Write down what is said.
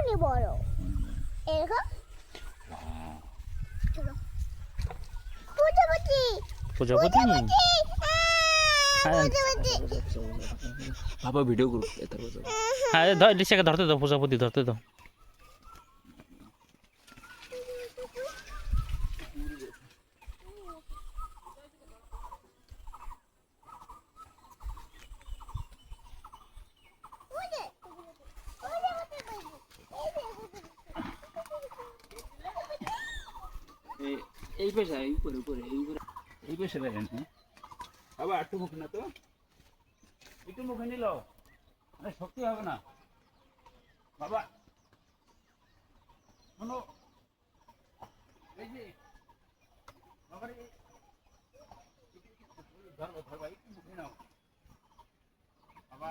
অনেক বড় এরকম চলো প্রজাপতি প্রজাপতি বাবা ভিডিও করুক হ্যাঁ লিসাকে ধরতে দাও, প্রজাপতি ধরতে দাও। এই পেশা এই করে উপরে এই পেশা দেখেন। বাবা একটু মুখ না তো, একটু মুখে নিল শক্তি হবে না বাবা। শোনো এই যে বাবার ধরবা একটু মুখে নাও বাবা।